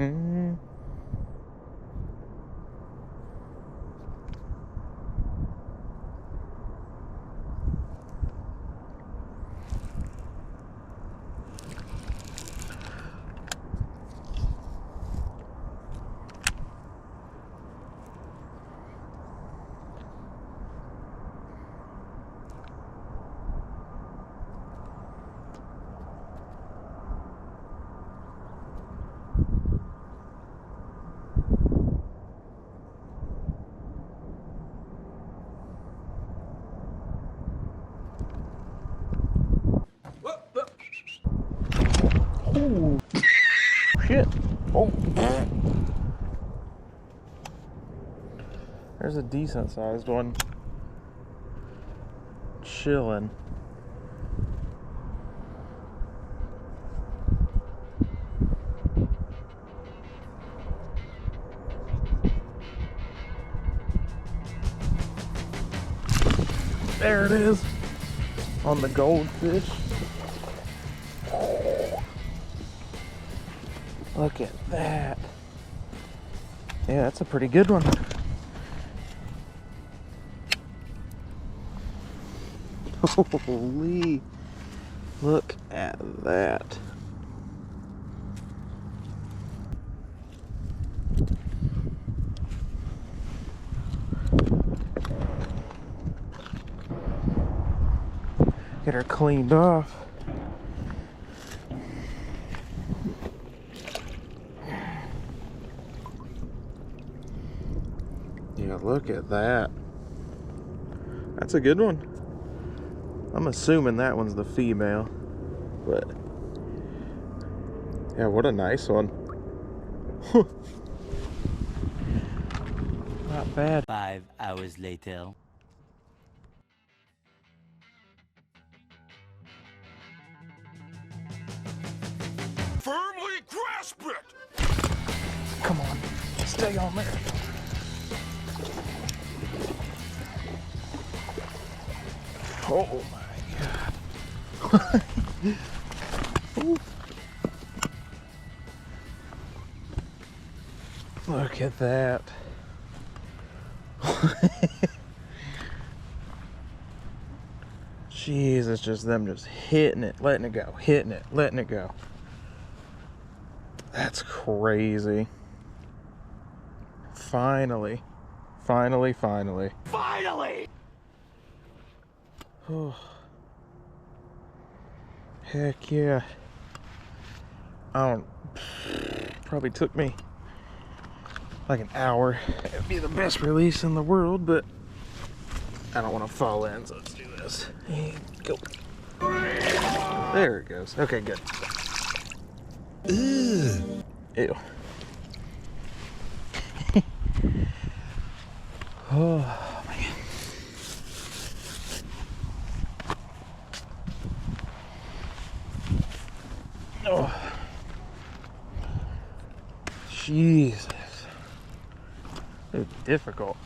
Mm. Oh, shit. Oh. There's a decent sized one. Chilling. There it is. On the goldfish. Look at that. Yeah, that's a pretty good one. Holy, look at that. Get her cleaned off. Yeah, look at that. That's a good one. I'm assuming that one's the female, but yeah, what a nice one. Not bad. 5 hours later. Firmly grasp it! Come on, stay on there. Oh my God. Look at that. Jeez, it's just them just hitting it, letting it go, hitting it, letting it go. That's crazy. Finally. Finally. Finally! Oh. Heck yeah. Probably took me like an hour. It'd be the best release in the world, but I don't want to fall in, so let's do this. And go. There it goes. Okay, good. Ew. Oh, man. Oh. Jesus. It's difficult.